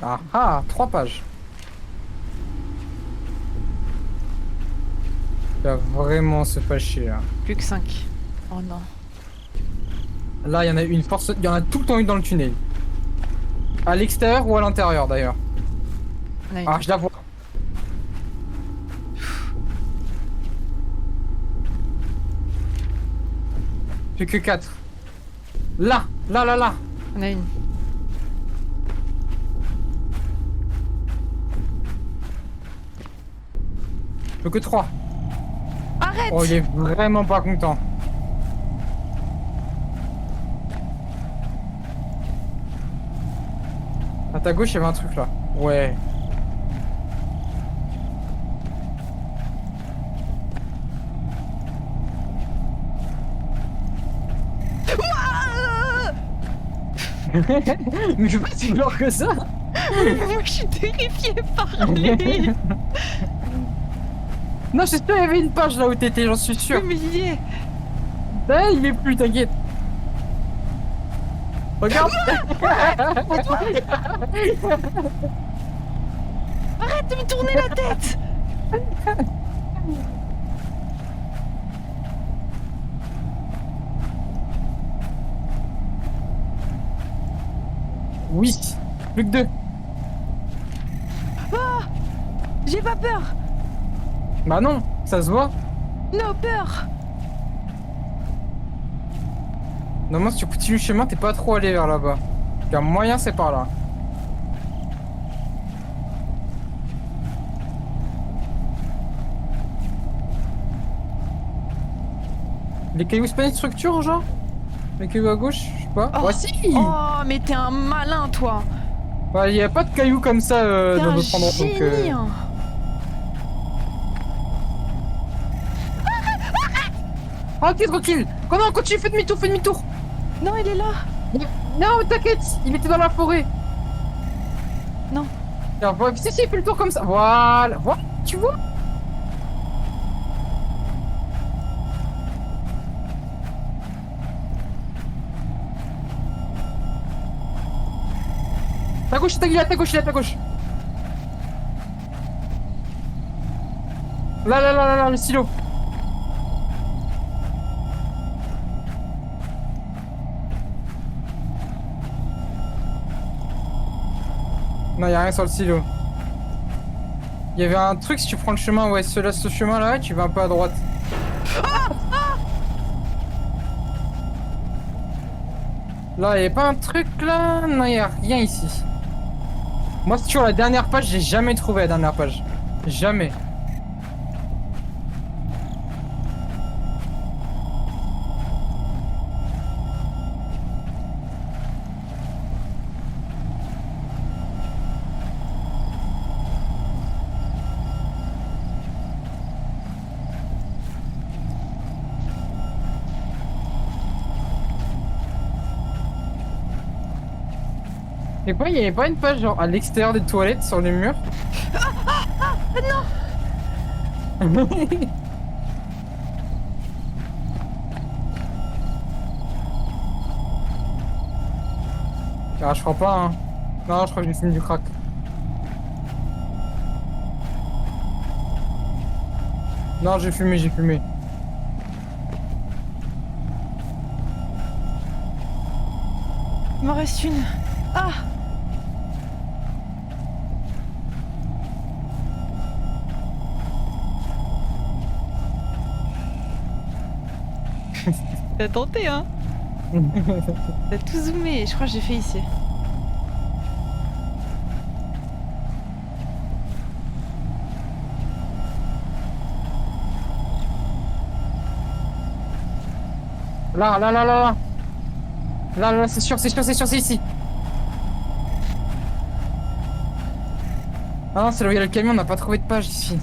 Ah ah, 3 pages. Il va vraiment se fâcher là. Plus que 5. Oh non. Là, il y en a une force. Il y en a tout le temps une dans le tunnel. À l'extérieur ou à l'intérieur d'ailleurs. On a une. Ah, je la vois. Plus que 4. Là, là, là, là. On a une. Plus que 3. Arrête! Oh, il est vraiment pas content. À ta gauche, il y avait un truc là. Ouais. Mais je sais pas si peur que ça. Moi je suis terrifiée par lui! Non, c'est sûr, il y avait une page là où t'étais, j'en suis sûr. Mais il y est! Ah, il est plus, t'inquiète. Regarde. Arrête de me tourner la tête! Oui, plus que 2. J'ai pas peur! Bah non, ça se voit. No peur! Normalement, si tu continues le chemin, t'es pas trop allé vers là-bas. Il y a un moyen, c'est par là. Les cailloux, c'est pas une structure, genre? Les cailloux à gauche, je sais pas. Oh. Ouais, si! Oh, mais t'es un malin, toi! Bah, il y a pas de cailloux comme ça T'es dans un notre endroit, donc... génie! Hein. Ah, ok, tranquille! Oh non, continue, fais demi-tour, fais demi-tour! Non, il est là! Non, t'inquiète, il était dans la forêt. Non. Alors, voilà, si, si, fais le tour comme ça. Voilà, voilà, tu vois? Ta gauche, il est à ta gauche, il est à ta gauche. Là, là, là, là, là, le stylo. Non, y a rien sur le silo. Il y avait un truc, si tu prends le chemin, ouais, ce chemin-là, tu vas un peu à droite. Là, y avait pas un truc là? Non, y a rien ici. Moi, c'est toujours la dernière page, j'ai jamais trouvé la dernière page. Jamais. Et quoi, il y avait pas une page genre à l'extérieur des toilettes sur les murs? Non. Ah, je crois pas, hein. Non, je crois que j'ai fini du crack. Non, j'ai fumé, j'ai fumé. Il m'en reste une. Ah! T'as tenté, hein? T'as tout zoomé, je crois que j'ai fait ici. Là, là, là, là, là. Là, là, c'est sûr, c'est sûr, c'est sûr, c'est ici. Ah non, c'est là où il y a le camion, on n'a pas trouvé de page ici.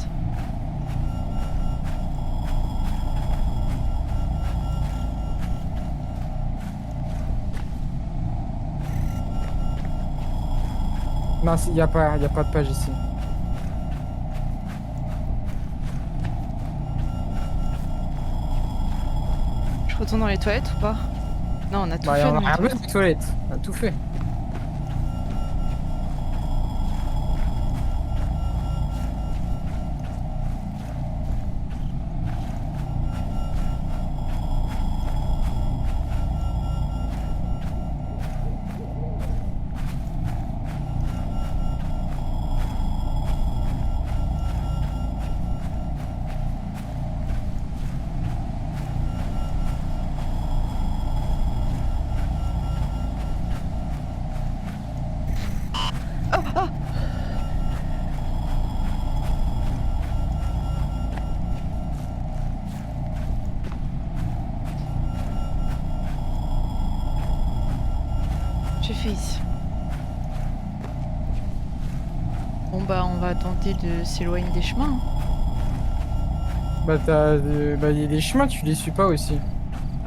Non, il n'y a pas de page ici. Je retourne dans les toilettes ou pas? Non, on a tout Bah, fait on dans a les rien vu toilettes. dans les toilettes. On a tout fait. J'ai fait ici. Bon bah on va tenter de s'éloigner des chemins. Hein. Bah, bah, il y a des chemins, tu les suis pas aussi.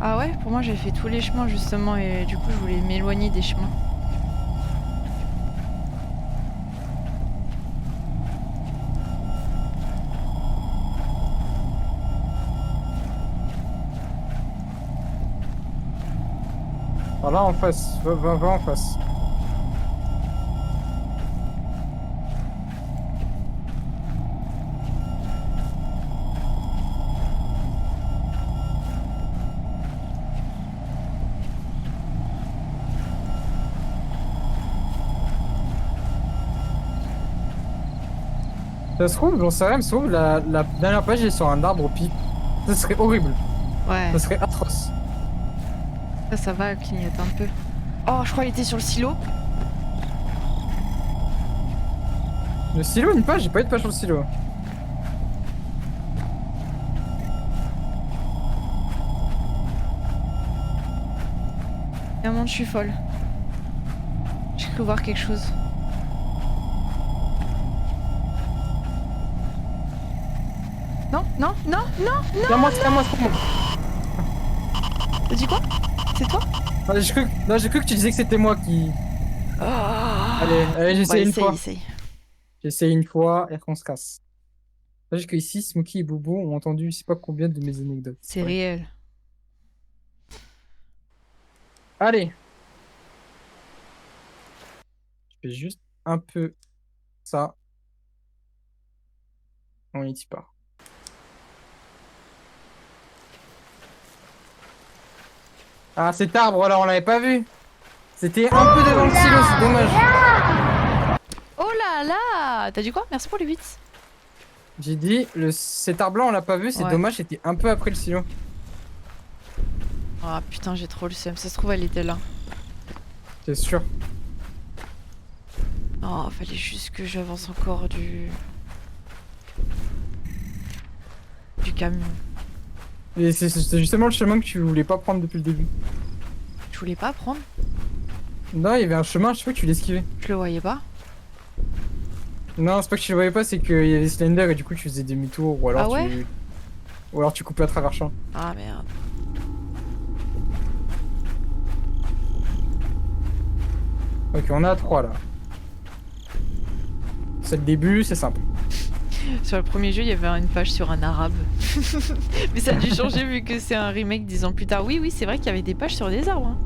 Ah ouais, pour moi j'ai fait tous les chemins justement et du coup je voulais m'éloigner des chemins. Alors là, en face. Va en face. Ça se trouve, j'en sais rien, mais ça se trouve, la dernière page est sur un arbre au pic. Ça serait horrible. Ouais, Ça serait atroce. ça va, clignote un peu. Oh, je crois qu'il était sur le silo. Le silo, une page? J'ai pas eu de page sur le silo. Et à un moment, je suis folle. J'ai cru voir quelque chose. Non, non, non, non, non! C'est à moi, c'est à moi, c'est à moi. T'as dit quoi? C'est toi? Ah, j'ai cru que tu disais que c'était moi qui. Allez, j'essaye une fois. Essaye. J'essaye une fois et qu'on se casse. Sache que ici, Smokey et Bobo ont entendu je sais pas combien de mes anecdotes. C'est Ouais. réel. Allez. Je fais juste un peu ça. On y part. Ah, cet arbre là, on l'avait pas vu. C'était un peu devant le silo, c'est dommage. Oh là là! T'as dit quoi? Merci pour les 8. J'ai dit, cet arbre blanc, on l'a pas vu, c'est Ouais. dommage, c'était un peu après le silo. Ah putain, j'ai trop le seum. Ça se trouve, elle était là. C'est sûr. Oh, fallait juste que j'avance encore du camion. Et c'est justement le chemin que tu voulais pas prendre depuis le début. Je voulais pas prendre. Non, il y avait un chemin, je sais pas que tu l'esquivais. Je le voyais pas. Non, c'est pas que tu le voyais pas, c'est qu'il y avait Slender et du coup tu faisais demi-tour ou alors Ah ouais tu. Ou alors tu coupais à travers champ. Ah merde. Ok, on est à 3 là. C'est le début, c'est simple. Sur le premier jeu, il y avait une page sur un arabe. Mais ça a dû changer vu que c'est un remake 10 ans plus tard. Oui, oui, c'est vrai qu'il y avait des pages sur des arbres. Hein.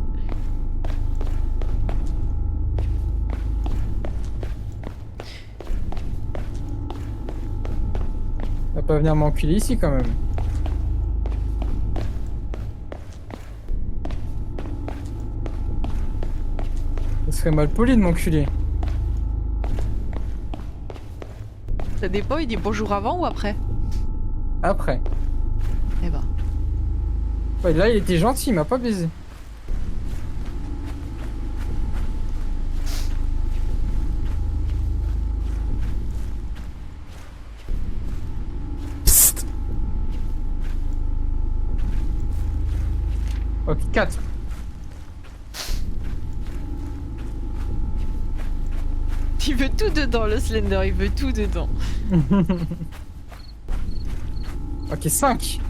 Va pas venir m'enculer ici quand même. Ça serait mal poli de m'enculer. Ça dépend, il dit bonjour avant ou après? Après. Eh ben. Ouais, là il était gentil, il m'a pas baisé. Psst. Ok, 4. Il veut tout dedans, le Slender, il veut tout dedans. Ok, 5.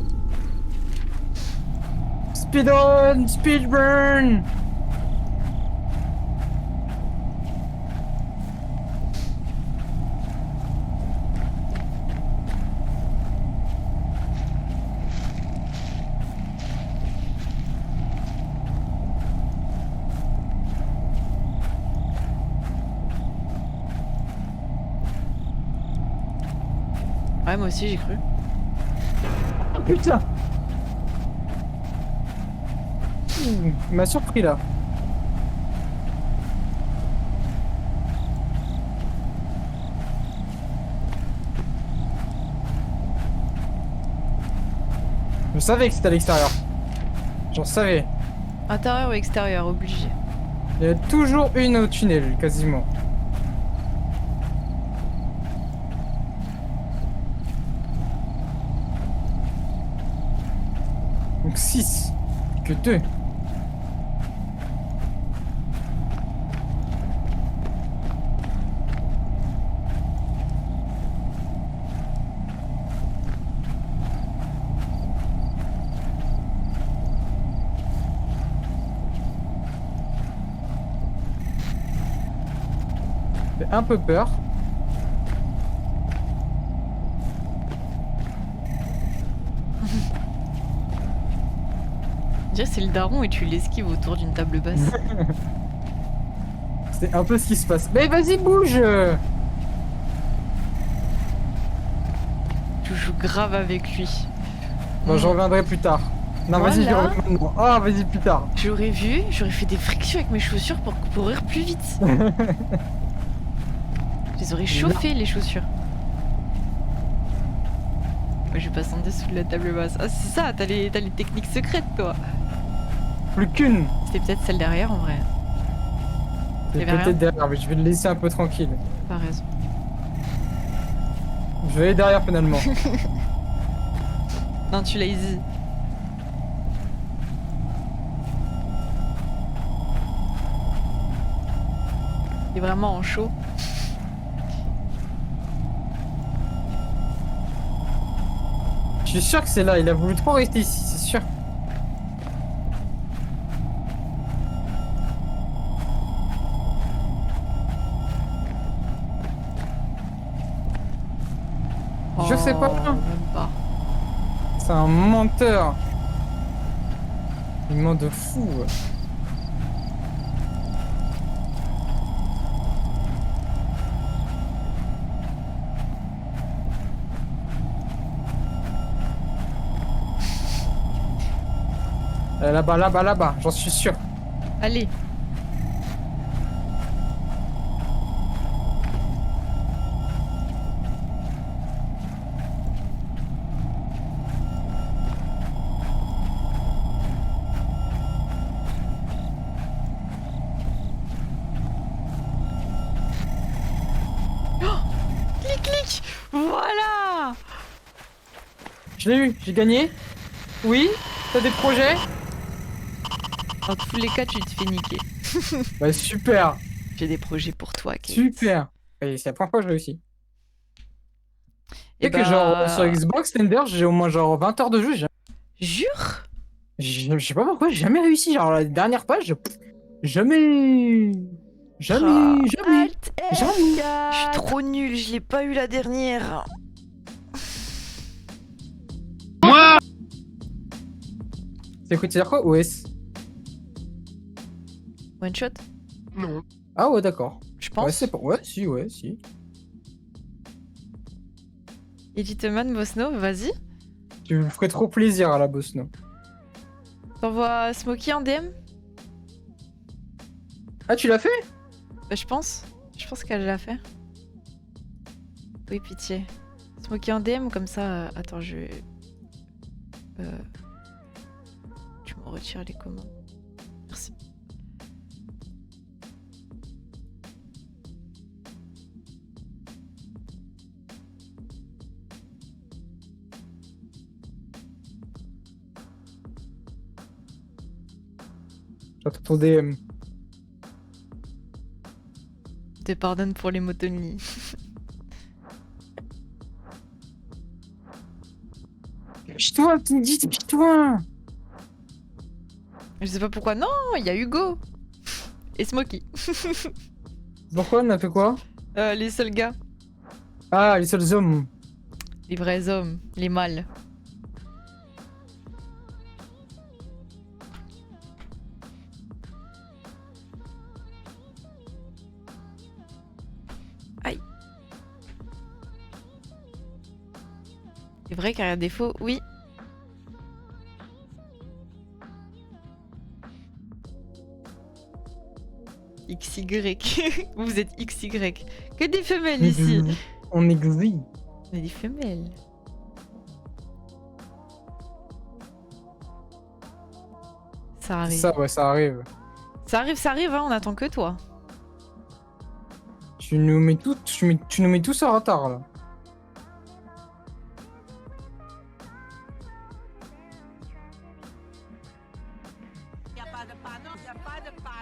Speed on, speed burn. Ouais, moi aussi j'ai cru. Oh, putain. Il m'a surpris là. Je savais que c'était à l'extérieur. J'en savais. Intérieur ou extérieur, obligé. Il y a toujours une au tunnel, quasiment. Donc 6. Que 2. Fait un peu peur. Je dirais c'est le daron et tu l'esquives autour d'une table basse. C'est un peu ce qui se passe. Mais vas-y, bouge! Tu joues grave avec lui. Bon, j'en reviendrai plus tard. Non, vas-y, je Voilà. reviens maintenant. Ah, vas-y, plus tard. J'aurais vu, j'aurais fait des frictions avec mes chaussures pour courir plus vite. Je les aurais chauffées les chaussures. Moi je vais passer en dessous de la table basse. Ah c'est ça, t'as les techniques secrètes toi. Plus qu'une. C'était peut-être celle derrière en vrai. C'est Y'avait rien. peut-être derrière, mais je vais le laisser un peu tranquille. T'as raison. Je vais aller derrière finalement. Non tu l'as easy. Il est vraiment en chaud. Je suis sûr que c'est là, il a voulu trop rester ici, c'est sûr. Je sais pas. Oh, même pas. C'est un menteur. Il ment de fou. Là-bas, là-bas, là-bas, j'en suis sûr. Allez. Je l'ai eu, j'ai gagné. Oui, t'as des projets? Dans tous les cas, tu te fais niquer. Bah super, J'ai des projets pour toi, Kate. super. Et c'est la première fois que je réussis. Et Tu sais que genre sur bah... Xbox Tender, j'ai au moins genre 20 heures de jeu. Jure? Je sais pas pourquoi, j'ai jamais réussi. Genre la dernière page, jamais. Ah, Jamais, jamais, Alt jamais. F4. Je suis trop nulle, je l'ai pas eu la dernière. C'est quoi, tu dire quoi? OS. One shot, Non. Ah ouais, d'accord. je Ouais, pense. c'est pas. Ouais, si, ouais, si. Editman Bosno, vas-y. Tu me ferais trop plaisir à la boss, non? T'envoies Smokey en DM? Ah, tu l'as fait? Bah, je pense. Je pense qu'elle l'a fait. Oui, pitié. Smokey en DM, comme ça... Attends, je... Tu me retires les commandes. Merci. J'attends ton DM. Je te pardonne pour les motonnies. Dépêche-toi, tu me dis, dépêche-toi! Je sais pas pourquoi. Non, il y a Hugo. Et Smokey. Pourquoi on a fait quoi? Les seuls gars. Ah, les seuls hommes. Les vrais hommes. Les mâles. Aïe. C'est vrai qu'à défaut, oui. XY. Vous êtes XY. Que des femelles ici. On exige. On est des femelles. Ça arrive. Ça, ouais, ça arrive. Ça arrive, hein, on attend que toi. Tu nous mets tout, tu nous mets tous en retard, là.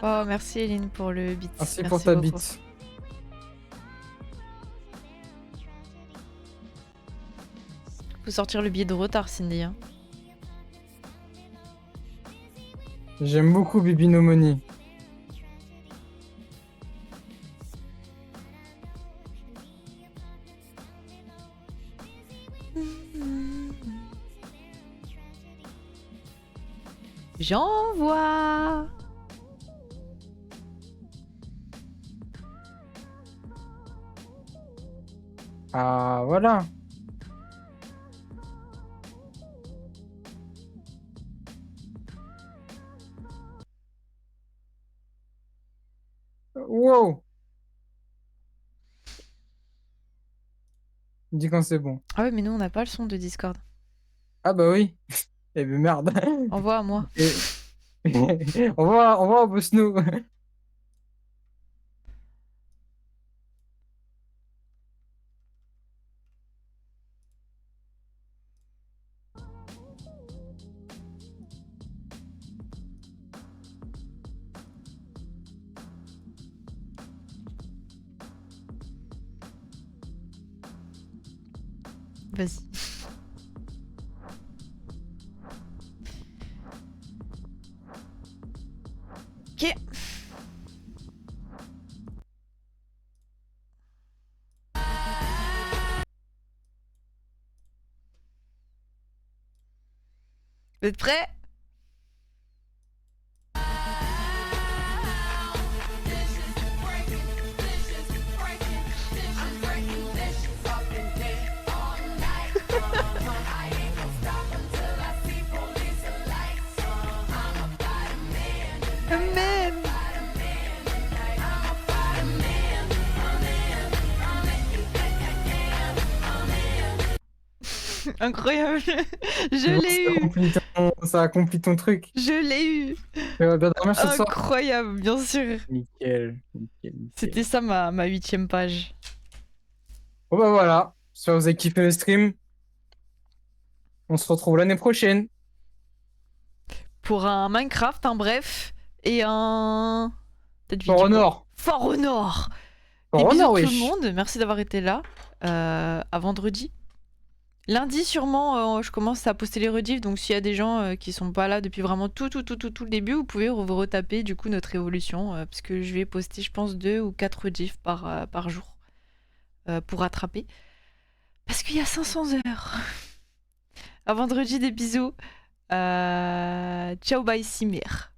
Oh, merci Eline pour le beat. Merci pour ta beaucoup. bite. Faut sortir le billet de retard, Cindy. Hein. J'aime beaucoup Bibi No Money. J'envoie. Ah, voilà. Wow. Dis quand c'est bon. Ah ouais, mais nous on n'a pas le son de Discord. Ah bah oui. Eh ben merde. Envoie à moi. Et... on va au Bosno. Vas-y. Ok. Vous êtes prêts? Amen. Incroyable. Je l'ai eu. Ça accomplit ton truc. Je l'ai eu. Bien dormir ce soir. Incroyable, bien sûr. Nickel, nickel, nickel. C'était ça ma 8ème page. Bon bah voilà. J'espère que vous avez kiffé le stream. On se retrouve l'année prochaine. Pour un Minecraft, un bref, et un... Peut-être For vidéo. Honor. For Honor. For Des bisous Honor, tout le wesh. monde, merci d'avoir été là. À vendredi. Lundi sûrement, je commence à poster les rediffs, donc s'il y a des gens qui sont pas là depuis vraiment tout le début, vous pouvez vous retaper du coup notre évolution, parce que je vais poster je pense 2 ou 4 rediffs par jour pour rattraper. Parce qu'il y a 500 heures. À vendredi, des bisous. Ciao bye Simir.